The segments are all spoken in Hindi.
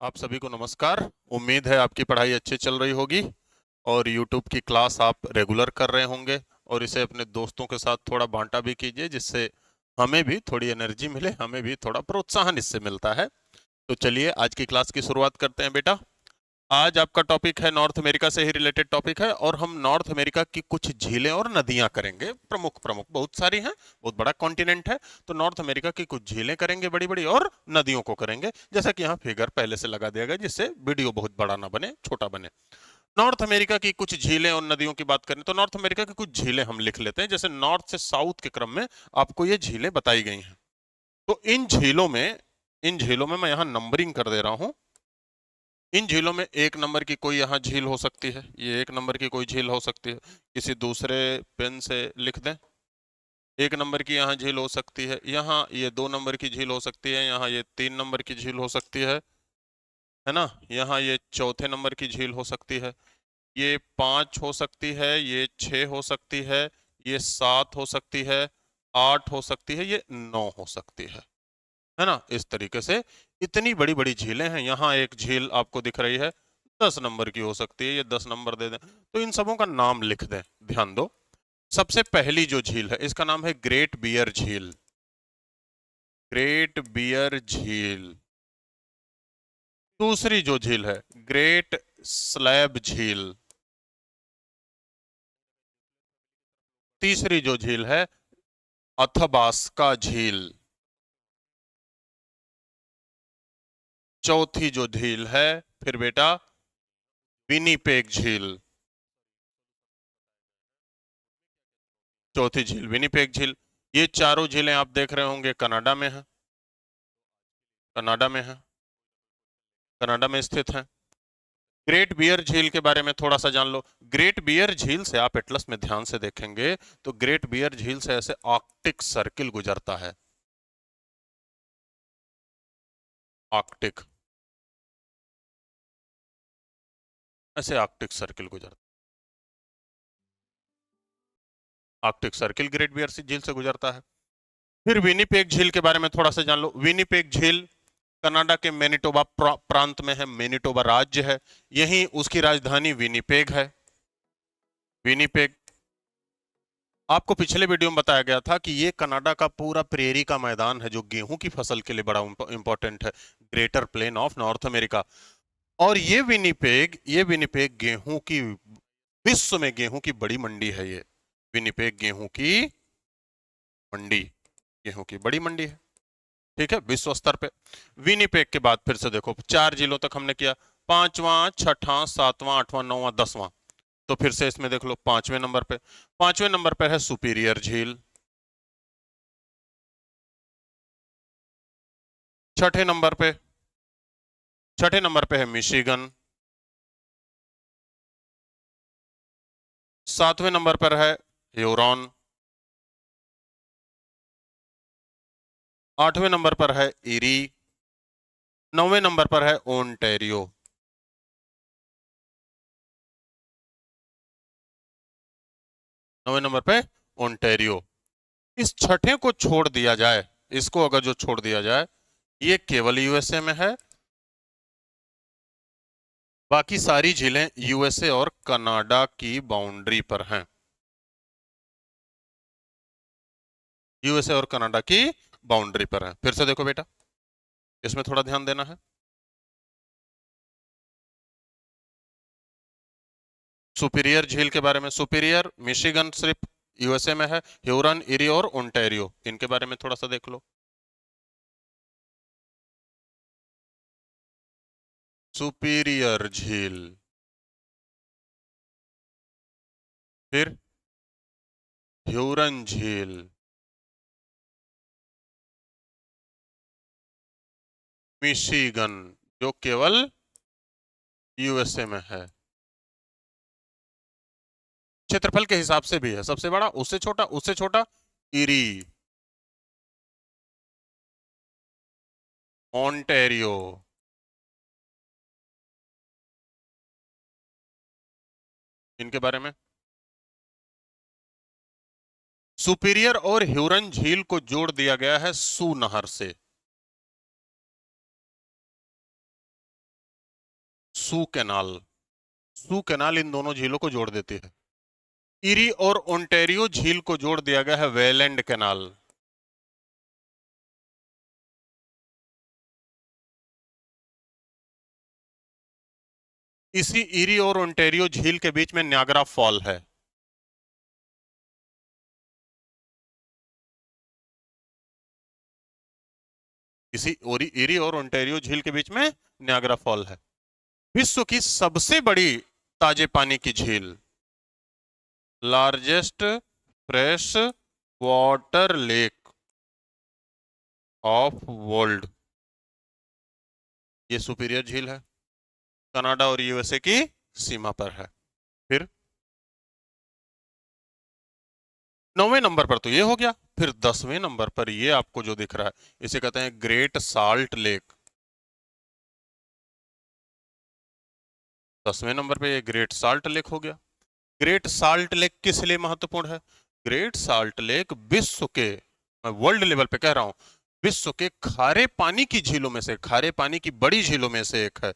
आप सभी को नमस्कार। उम्मीद है आपकी पढ़ाई अच्छी चल रही होगी और YouTube की क्लास आप रेगुलर कर रहे होंगे और इसे अपने दोस्तों के साथ थोड़ा बांटा भी कीजिए, जिससे हमें भी थोड़ी एनर्जी मिले, हमें भी थोड़ा प्रोत्साहन इससे मिलता है। तो चलिए आज की क्लास की शुरुआत करते हैं बेटा। आज आपका टॉपिक है नॉर्थ अमेरिका से ही रिलेटेड टॉपिक है और हम नॉर्थ अमेरिका की कुछ झीलें और नदियां करेंगे। प्रमुख प्रमुख बहुत सारी हैं, बहुत बड़ा कॉन्टिनेंट है। तो नॉर्थ अमेरिका की कुछ झीलें करेंगे बड़ी बड़ी, और नदियों को करेंगे, जैसा कि यहाँ फिगर पहले से लगा दिया गया, जिससे वीडियो बहुत बड़ा ना बने, छोटा बने। नॉर्थ अमेरिका की कुछ झीलें और नदियों की बात करें तो नॉर्थ अमेरिका की कुछ झीलें हम लिख लेते हैं, जैसे नॉर्थ से साउथ के क्रम में आपको ये झीलें बताई गई हैं। तो इन झीलों में मैं यहाँ नंबरिंग कर दे रहा हूँ। इन झीलों में एक नंबर की कोई यहाँ झील हो सकती है, ये एक नंबर की कोई झील हो सकती है। किसी दूसरे पेन से लिख दें। एक नंबर की यहाँ झील हो सकती है, यहाँ ये 2 नंबर की झील हो सकती है, यहाँ ये 3 नंबर की झील हो सकती है ना। यहाँ ये चौथे नंबर की झील हो सकती है, ये 5 हो सकती है, ये 6 हो सकती है, ये 7 हो सकती है, 8 हो सकती है, ये 9 हो सकती है ना। इस तरीके से इतनी बड़ी बड़ी झीलें हैं। यहाँ एक झील आपको दिख रही है, 10 नंबर की हो सकती है, ये 10 नंबर दे दें। तो इन सबों का नाम लिख दें। ध्यान दो, सबसे पहली जो झील है इसका नाम है ग्रेट बियर झील। ग्रेट बियर झील। दूसरी जो झील है ग्रेट स्लैब झील। तीसरी जो झील है अथबास्का झील। चौथी जो झील है फिर बेटा विनीपेग झील। चौथी झील विनीपेग झील। ये चारों झीलें आप देख रहे होंगे कनाडा में है, कनाडा में है, कनाडा में स्थित है। ग्रेट बियर झील के बारे में थोड़ा सा जान लो। ग्रेट बियर झील से आप एटलस में ध्यान से देखेंगे तो ग्रेट बियर झील से ऐसे आर्कटिक सर्किल गुजरता है। आर्कटिक, ऐसे आर्कटिक सर्किल गुजरता, आर्कटिक सर्किल ग्रेट बियर झील से गुजरता है। फिर विनीपेग झील के बारे में थोड़ा सा जान लो। विनीपेग झील कनाडा के मैनिटोबा प्रांत में है, मैनिटोबा राज्य है, यहीं उसकी राजधानी विनीपेग है। विनीपेग, आपको पिछले वीडियो में बताया गया था कि ये कनाडा का पूरा प्रेरी का मैदान है, जो गेहूं की फसल के लिए बड़ा इंपॉर्टेंट है। Greater plain of North America. और ये विनिपेग गेहूं की, विश्व में गेहूं की बड़ी मंडी है ये। विनिपेग गेहूं की मंडी, गेहूं की बड़ी मंडी है। ठीक है, विश्व स्तर पे। विनिपेग के बाद फिर से देखो, 4 जिलों तक हमने किया। पांचवा, छठा, सातवां, आठवां, नौवां, 10वां। तो फिर से इसमें देख लो 5वें नंबर पे। 5वें नंबर पे है सुपीरियर झील। छठे नंबर पे, छठे नंबर पे है मिशिगन। 7वें नंबर पर है ह्यूरॉन। 8वें नंबर पर है इरी। 9वें नंबर पर है ओंटेरियो। 9वें नंबर पे ओंटेरियो। इस छठे को छोड़ दिया जाए, इसको अगर जो छोड़ दिया जाए, ये केवल यूएसए में है। बाकी सारी झीलें यूएसए और कनाडा की बाउंड्री पर हैं। यूएसए और कनाडा की बाउंड्री पर हैं। फिर से देखो बेटा, इसमें थोड़ा ध्यान देना है। सुपीरियर झील के बारे में, सुपीरियर मिशिगन सिर्फ यूएसए में है, ह्यूरन, इरी और ओंटारियो इनके बारे में थोड़ा सा देख लो। सुपीरियर झील, फिर ह्यूरन झील, मिशिगन जो केवल यूएसए में है। क्षेत्रफल के हिसाब से भी है, सबसे बड़ा, उससे छोटा, उससे छोटा इरी, ओंटारियो। इनके बारे में, सुपीरियर और ह्यूरन झील को जोड़ दिया गया है सू नहर से। Soo canal. Soo canal in दोनों झीलों को जोड़ देती है। इरी और ओंटारियो झील को जोड़ दिया गया है वेलैंड कैनाल। इसी इरी और ओंटारियो झील के बीच में न्यागरा फॉल है। इसी इरी और ओंटारियो झील के बीच में न्यागरा फॉल है। विश्व की सबसे बड़ी ताजे पानी की झील, largest fresh water lake of world, ये सुपीरियर झील है, कनाडा और यूएसए की सीमा पर है। फिर 9वें नंबर पर तो ये हो गया। फिर 10वें नंबर पर ये आपको जो दिख रहा है, इसे कहते हैं ग्रेट साल्ट लेक। 10वें नंबर पे ये ग्रेट साल्ट लेक हो गया। ग्रेट साल्ट लेक किस लिए महत्वपूर्ण है? ग्रेट साल्ट लेक विश्व के, मैं वर्ल्ड लेवल पे कह रहा हूं, विश्व के खारे पानी की झीलों में से, खारे पानी की बड़ी झीलों में से एक है।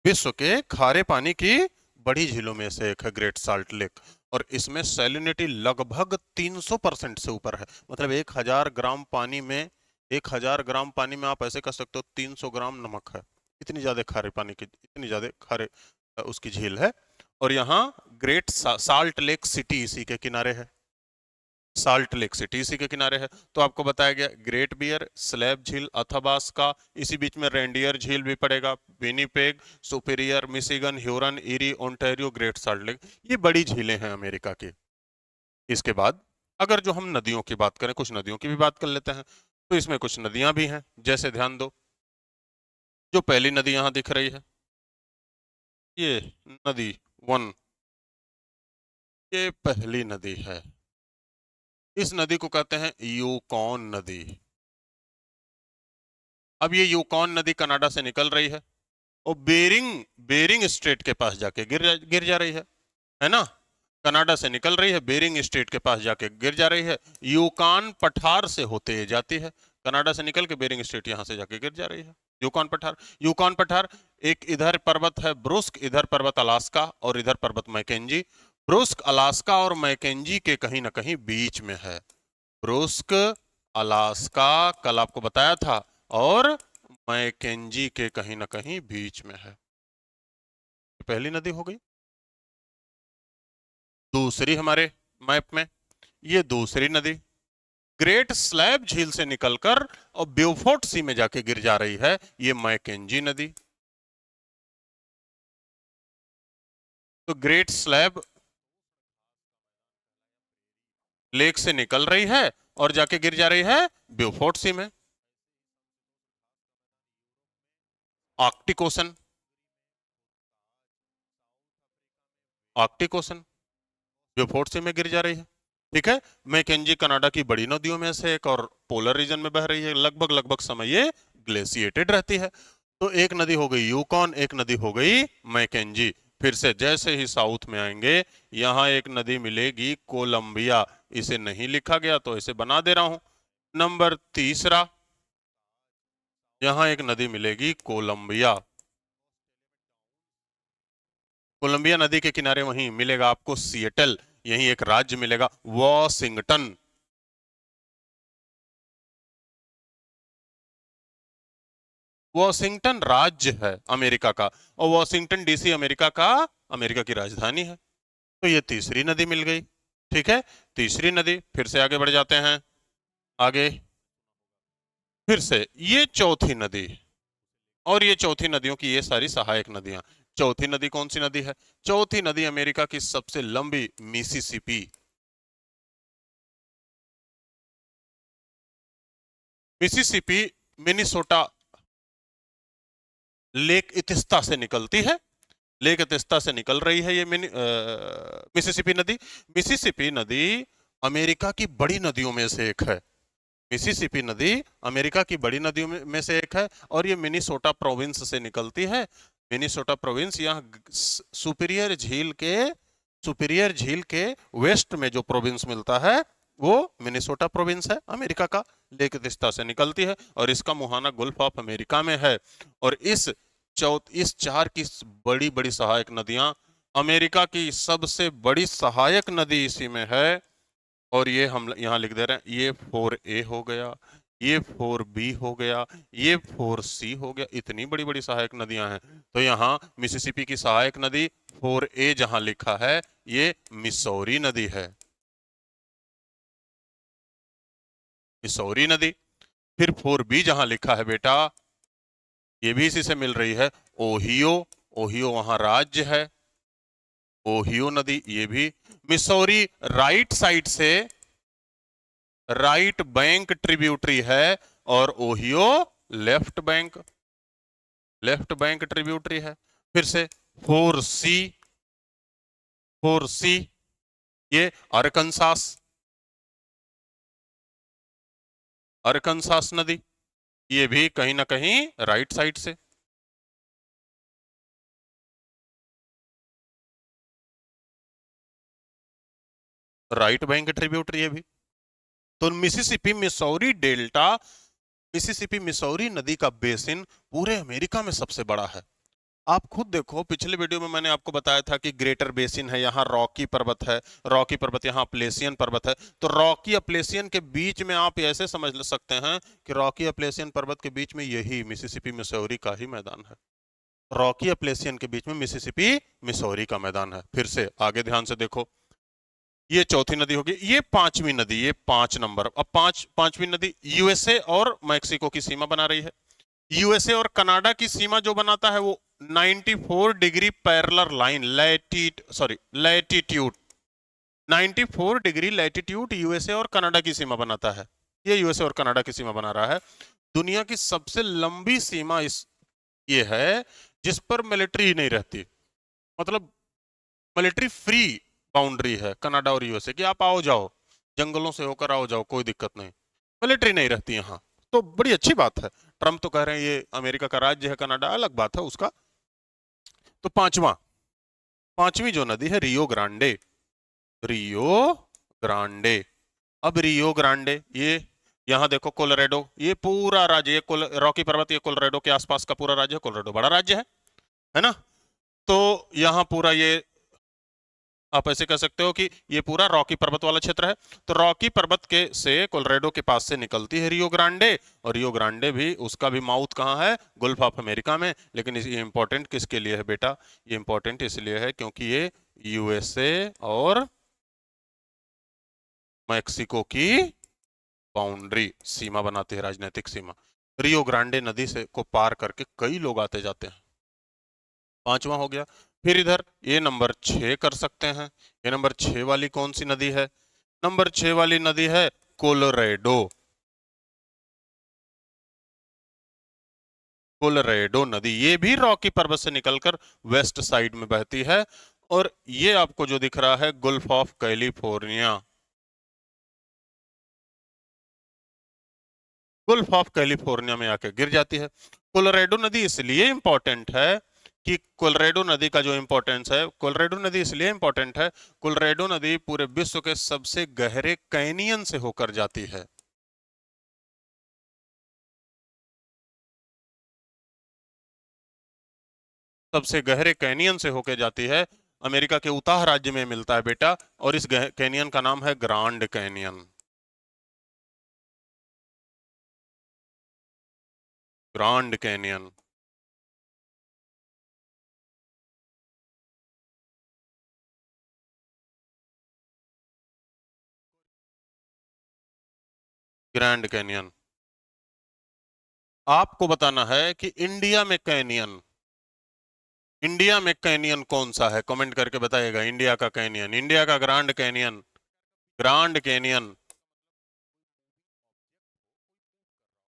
विश्व के खारे पानी की बड़ी झीलों में से एक है ग्रेट साल्ट लेक। और इसमें सैलिनिटी लगभग 300% से ऊपर है। मतलब 1000 ग्राम पानी में आप ऐसे कह सकते हो 300 ग्राम नमक है। इतनी ज्यादा खारे पानी की, इतनी ज्यादा खारे उसकी झील है। और यहाँ ग्रेट साल्ट लेक सिटी इसी के किनारे है। साल्ट लेक सिटी इसी के किनारे है। तो आपको बताया गया ग्रेट बियर, स्लैब झील, अथाबास्का, इसी बीच में रेंडियर झील भी पड़ेगा, Winnipeg, superior, Michigan, Hurun, eri, Ontario, great salt lake, ये बड़ी झीलें हैं अमेरिका की। इसके बाद अगर जो हम नदियों की बात करें, कुछ नदियों की भी बात कर लेते हैं, तो इसमें कुछ नदियां भी हैं। जैसे ध्यान दो, जो पहली नदी यहां दिख रही है, ये नदी 1, ये पहली नदी है। इस नदी को कहते हैं यूकॉन नदी। अब ये यूकॉन नदी कनाडा से निकल रही है और बेरिंग बेरिंग स्ट्रेट के पास जाके गिर जा रही है ना। कनाडा से निकल रही है, बेरिंग स्ट्रेट के पास जाके गिर जा रही है, यूकान पठार से होते जाती है। कनाडा से निकल के बेरिंग स्ट्रेट यहां से जाके गिर जा रही है। यूकॉन पठार, यूकॉन पठार, एक इधर पर्वत है ब्रुस्क, इधर पर्वत अलास्का, और इधर पर्वत मैकेंजी। ब्रुस्क, अलास्का और मैकेंजी के कहीं ना कहीं बीच में है। ब्रुस्क, अलास्का कल आपको बताया था, और मैकेंजी के कहीं ना कहीं बीच में है। पहली नदी हो गई। दूसरी हमारे मैप में, ये दूसरी नदी ग्रेट स्लैब झील से निकलकर और ब्यूफोर्ट सी में जाके गिर जा रही है, ये मैकेंजी नदी। तो ग्रेट स्लैब लेक से निकल रही है और जाके गिर जा रही है ब्यूफोर्ट सी में। Arctic Ocean, Arctic Ocean Beaufort Sea में गिर जा रही है। ठीक है, मैकेंजी कनाडा की बड़ी नदियों में से एक और पोलर रीजन में बह रही है। लगभग लगभग समय ये ग्लेशिएटेड रहती है। तो एक नदी हो गई यूकॉन, एक नदी हो गई मैकेंजी। फिर से जैसे ही साउथ में आएंगे, यहां एक नदी मिलेगी कोलंबिया। इसे नहीं लिखा गया तो इसे बना दे रहा हूं। नंबर तीसरा, यहां एक नदी मिलेगी कोलंबिया। कोलंबिया नदी के किनारे वहीं मिलेगा आपको सिएटल, यहीं एक राज्य मिलेगा वॉशिंगटन। वॉशिंगटन राज्य है अमेरिका का, और वॉशिंगटन डीसी अमेरिका का, अमेरिका की राजधानी है। तो ये तीसरी नदी मिल गई। ठीक है, तीसरी नदी। फिर से आगे बढ़ जाते हैं, आगे फिर से ये चौथी नदी, और ये चौथी नदियों की ये सारी सहायक नदियां। चौथी नदी कौन सी नदी है? चौथी नदी अमेरिका की सबसे लंबी, मिसिसिपी। मिसिसिपी मिनीसोटा लेक इतिस्ता से निकलती है। लेक इतिस्ता से निकल रही है ये मिसिसिपी नदी। मिसिसिपी नदी अमेरिका की बड़ी नदियों में से एक है। मिसिसिपी नदी अमेरिका की बड़ी नदियों में से एक है, और ये मिनीसोटा प्रोविंस से निकलती है। मिनीसोटा प्रोविंस यहाँ सुपीरियर झील के वेस्ट में जो प्रोविंस मिलता है, वो मिनीसोटा प्रोविंस है अमेरिका का। लेक इतिस्ता से निकलती है और इसका मुहाना गल्फ ऑफ अमेरिका में है। और इस इस चार की बड़ी बड़ी सहायक नदियां, अमेरिका की सबसे बड़ी सहायक नदी इसी में है। और ये हम यहाँ लिख दे रहे हैं, ये 4A हो गया, ये 4B हो गया, ये 4C हो गया। इतनी बड़ी बड़ी सहायक नदियां हैं। तो यहाँ मिसिसिपी की सहायक नदी 4A जहां लिखा है, ये मिसौरी नदी है, मिसौरी नदी। फिर 4B जहां लिखा है बेटा, ये भी इसी से मिल रही है, ओहियो। ओहियो वहां राज्य है, ओहियो नदी ये भी। मिसौरी राइट साइड से राइट बैंक ट्रिब्यूटरी है, और Ohio left bank, left bank tributary है। फिर से 4C, 4C ये अरकनसास, अरकनसास नदी, ये भी कहीं ना कहीं राइट साइड से। राइट बैंक ट्रिब्यूटरी है भी। तो Mississippi Missouri delta, Mississippi Missouri नदी का बेसिन पूरे अमेरिका में सबसे बड़ा है। आप खुद देखो, पिछले वीडियो में मैंने आपको बताया था कि ग्रेटर बेसिन है, यहाँ रॉकी पर्वत है, रॉकी पर्वत यहाँ अपलेशियन पर्वत है। तो रॉकी अपलेशियन के बीच में आप ऐसे समझ सकते हैं कि रॉकी अपलेशियन पर्वत के बीच में यही मिसिसिपी मिसौरी का ही मैदान है। रॉकी अपलेशियन के बीच में मिसिसिपी मिसौरी का मैदान है। फिर से आगे ध्यान से देखो, ये चौथी नदी होगी, ये पांचवी नदी, ये 5 नंबर। अब पांचवी नदी यूएसए और मैक्सिको की सीमा बना रही है। यूएसए और कनाडा की सीमा जो बनाता है वो 94 degree parallel line, latitude 94 degree latitude USA और कनाडा की सीमा बनाता है। ये यूएसए और कनाडा की सीमा बना रहा है। दुनिया की सबसे लंबी सीमा इस ये है जिस पर मिलिट्री नहीं रहती, मतलब मिलिट्री फ्री बाउंड्री है कनाडा और यूएसए की। आप आओ जाओ, जंगलों से होकर आओ जाओ, कोई दिक्कत नहीं, मिलिट्री नहीं रहती यहाँ। तो बड़ी अच्छी बात है। ट्रम्प तो कह रहे हैं ये अमेरिका का राज्य है कनाडा, अलग बात है उसका। तो पांचवी जो नदी है रियो ग्रांडे, रियो ग्रांडे। अब रियो ग्रांडे ये, यहां देखो कोलोराडो, ये पूरा राज्य, ये रॉकी पर्वत, ये कोलोराडो के आसपास का पूरा राज्य है। कोलोराडो बड़ा राज्य है ना। तो यहाँ पूरा ये, आप ऐसे कह सकते हो कि ये पूरा रॉकी पर्वत वाला क्षेत्र है। तो रॉकी पर्वत के से कोलोराडो के पास से निकलती है रियो ग्रांडे, और रियो ग्रांडे भी, उसका भी माउथ कहाँ है, गुल्फ ऑफ अमेरिका में। लेकिन ये इंपॉर्टेंट किसके लिए है बेटा, ये इंपॉर्टेंट इसलिए है क्योंकि ये यूएसए और मैक्सिको की बाउंड्री, सीमा बनाती है, राजनीतिक सीमा। रियो ग्रांडे नदी से को पार करके कई लोग आते जाते हैं। पांचवा हो गया। फिर इधर ये नंबर 6 कर सकते हैं। ये नंबर 6 वाली कौन सी नदी है, नंबर 6 वाली नदी है कोलोराडो, कोलोराडो नदी। ये भी रॉकी पर्वत से निकलकर वेस्ट साइड में बहती है, और ये आपको जो दिख रहा है Gulf of California, Gulf of California में आके गिर जाती है। कोलोराडो नदी इसलिए इंपॉर्टेंट है कि कोलोराडो नदी का जो इंपॉर्टेंस है, कोलोराडो नदी इसलिए इंपॉर्टेंट है, कोलोराडो नदी पूरे विश्व के सबसे गहरे कैनियन से होकर जाती है। सबसे गहरे कैनियन से होकर जाती है, अमेरिका के उताह राज्य में मिलता है बेटा, और इस कैनियन का नाम है grand canyon, grand canyon. Grand canyon. आपको बताना है कि इंडिया में कैनियन, इंडिया में कैनियन कौन सा है, कमेंट करके बताइएगा। इंडिया का कैनियन, इंडिया का grand canyon, grand canyon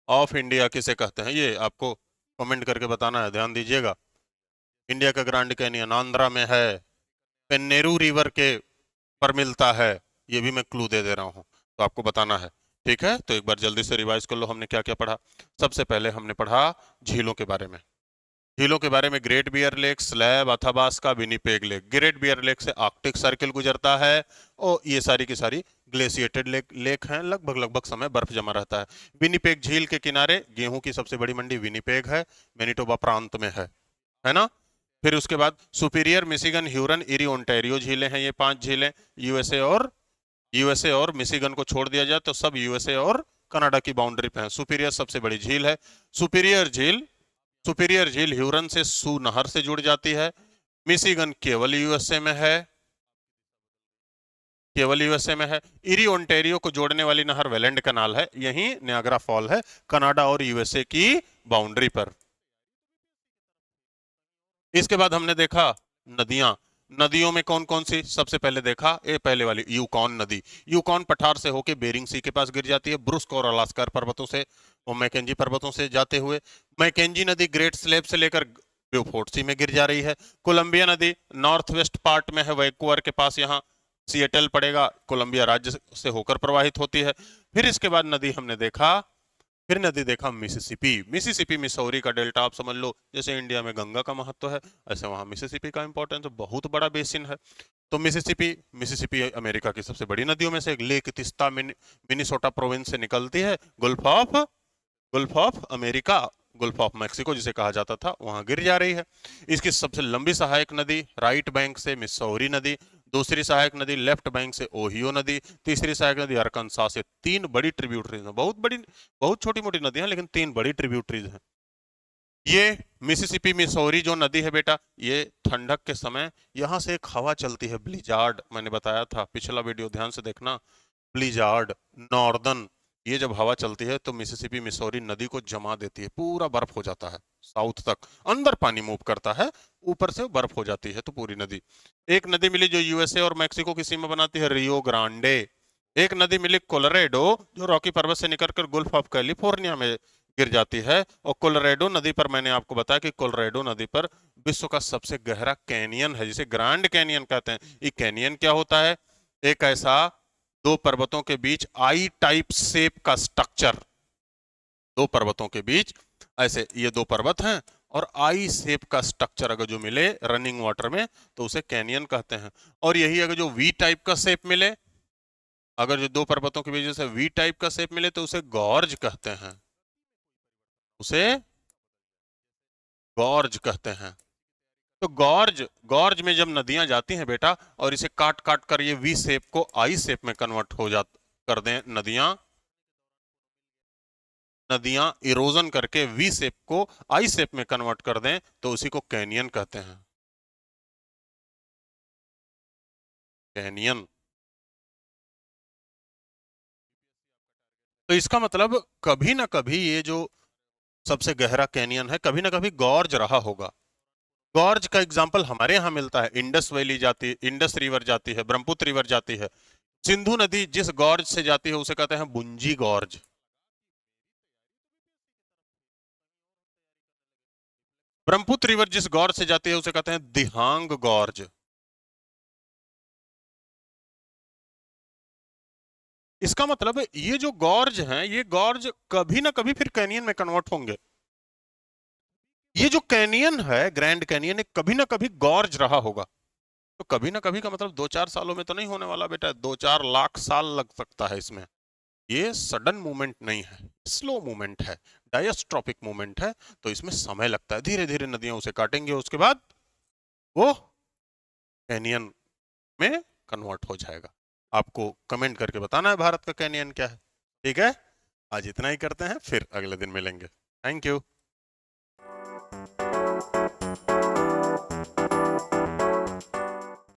of India किसे कहते हैं, ये आपको कमेंट करके बताना है, ध्यान दीजिएगा। इंडिया का ग्रांड कैनियन आंध्रा में है, पेन्नेरू रिवर के पर मिलता है। ये भी मैं क्लू दे दे रहा हूँ, तो आपको बताना है। ठीक है, तो एक बार जल्दी से रिवाइज कर लो, हमने क्या क्या पढ़ा। सबसे पहले हमने पढ़ा झीलों के बारे में, झीलों के बारे में Great Bear Lake, Slave, Athabasca, Winnipeg lake. Great Bear Lake से आर्कटिक सर्किल गुजरता है, और ये सारी की सारी ग्लेशिएटेड लेक हैं, लगभग लगभग समय बर्फ जमा रहता है। विनिपेग झील के किनारे गेहूं की सबसे बड़ी मंडी विनिपेग है, मैनिटोबा प्रांत में है। है ना। फिर उसके बाद superior, Michigan, Hurun, eri, Ontario झीलें हैं, ये 5 झीलें। यूएसए और मिशिगन को छोड़ दिया जाए तो सब यूएसए और कनाडा की बाउंड्री पे है। सुपीरियर सबसे बड़ी झील है। सुपीरियर झील सुपीरियर झील ह्यूरन से सू नहर से जुड़ जाती है। मिशिगन केवल यूएसए में है, केवल यूएसए में है। इरी ओंटारियो को जोड़ने वाली नहर वेलेंड कनाल है, यही नियाग्रा फॉल है, कनाडा और यूएसए की बाउंड्री पर। इसके बाद हमने देखा नदियां। नदियों में कौन कौन सी, सबसे पहले देखा ये पहले वाली यूकॉन नदी। यूकॉन पठार से होके बेरिंग सी के पास गिर जाती है, ब्रुस्क और अलास्का पर्वतों से और मैकेंजी पर्वतों से जाते हुए। मैकेंजी नदी ग्रेट स्लेब से लेकर ब्यूफोर्ट सी में गिर जा रही है। कोलंबिया नदी नॉर्थ वेस्ट पार्ट में है, वैंकूवर के पास, यहाँ सिएटल पड़ेगा, कोलंबिया राज्य से होकर प्रवाहित होती है। फिर इसके बाद नदी हमने देखा, फिर नदी देखा मिसिसिपी। मिसिसिपी मिसौरी का डेल्टा, आप समझ लो जैसे इंडिया में गंगा का महत्व है, ऐसे वहां मिसिसिपी का इंपॉर्टेंस, बहुत बड़ा बेसिन है। तो मिसिसिपी मिसिसिपी अमेरिका की सबसे बड़ी नदियों में से एक। लेक तिस्ता मिनीसोटा प्रोविंस से निकलती है, Gulf of America, Gulf of Mexico जिसे कहा जाता था, वहां गिर जा रही है। इसकी सबसे लंबी सहायक नदी राइट बैंक से मिसौरी नदी, दूसरी सहायक नदी लेफ्ट बैंक से ओहियो नदी, तीसरी सहायक नदी अरकानसास से। 3 बड़ी ट्रिब्यूटरीज हैं, बहुत छोटी मोटी नदियां लेकिन 3 बड़ी ट्रिब्यूटरीज हैं। ये मिसिसिपी मिसौरी जो नदी है बेटा, ये ठंडक के समय यहां से एक हवा चलती है ब्लिजार्ड, मैंने बताया था पिछला वीडियो, ध्यान से देखना। ब्लिजार्ड, नॉर्दर्न, ये जब हवा चलती है तो मिसिसिपी मिसौरी नदी को जमा देती है, पूरा बर्फ हो जाता है साउथ तक, अंदर पानी मूव करता है, ऊपर से बर्फ हो जाती है तो पूरी नदी। एक नदी मिली जो यूएसए और मैक्सिको की सीमा बनाती है, रियो ग्रांडे। एक नदी मिली कोलोराडो, जो रॉकी पर्वत से निकलकर गुल्फ ऑफ कैलिफोर्निया में गिर जाती है। और कोलोराडो नदी पर मैंने आपको बताया कि कोलोराडो नदी पर विश्व का सबसे गहरा कैनियन है, जिसे ग्रैंड कैनियन कहते हैं। ये कैनियन क्या होता है? एक ऐसा 2 पर्वतों के बीच आई टाइप शेप का स्ट्रक्चर, 2 पर्वतों के बीच ऐसे ये 2 पर्वत हैं और आई शेप का स्ट्रक्चर अगर जो मिले रनिंग वाटर में तो उसे कैनियन कहते हैं। और यही अगर जो वी टाइप का शेप मिले, अगर जो 2 पर्वतों के बीच से वी टाइप का शेप मिले तो उसे गॉर्ज कहते हैं, उसे गॉर्ज कहते हैं। तो गॉर्ज गॉर्ज में जब नदियां जाती हैं बेटा और इसे काट काट कर ये वी शेप को आई शेप में कन्वर्ट हो जा कर दें, नदियां नदियां इरोजन करके वी शेप को आई शेप में कन्वर्ट कर दें तो उसी को कैनियन कहते हैं, कैनियन। तो इसका मतलब कभी ना कभी ये जो सबसे गहरा कैनियन है कभी ना कभी गॉर्ज रहा होगा। गॉर्ज का एग्जाम्पल हमारे यहाँ मिलता है, इंडस वैली जाती है, इंडस रिवर जाती है, ब्रह्मपुत्र रिवर जाती है। सिंधु नदी जिस गॉर्ज से जाती है उसे कहते हैं बुंजी गॉर्ज। ब्रह्मपुत्र रिवर जिस गॉर्ज से जाती है उसे कहते हैं दिहांग गॉर्ज। इसका मतलब है ये जो गॉर्ज हैं ये गॉर्ज कभी ना कभी फिर कैनियन में कन्वर्ट होंगे। ये जो कैनियन है ग्रैंड कैनियन, ये कभी ना कभी गॉर्ज रहा होगा। तो कभी ना कभी का मतलब 2-4 सालों में तो नहीं होने वाला बेटा, 2-4 लाख साल लग सकता है इसमें। ये सडन मूवमेंट नहीं है, स्लो मूवमेंट है, डायस्ट्रॉपिक मूवमेंट है, तो इसमें समय लगता है, धीरे धीरे नदियां उसे काटेंगे, उसके बाद वो कैनियन में कन्वर्ट हो जाएगा। आपको कमेंट करके बताना है भारत का कैनियन क्या है। ठीक है, आज इतना ही करते हैं, फिर अगले दिन मिलेंगे। Thank you.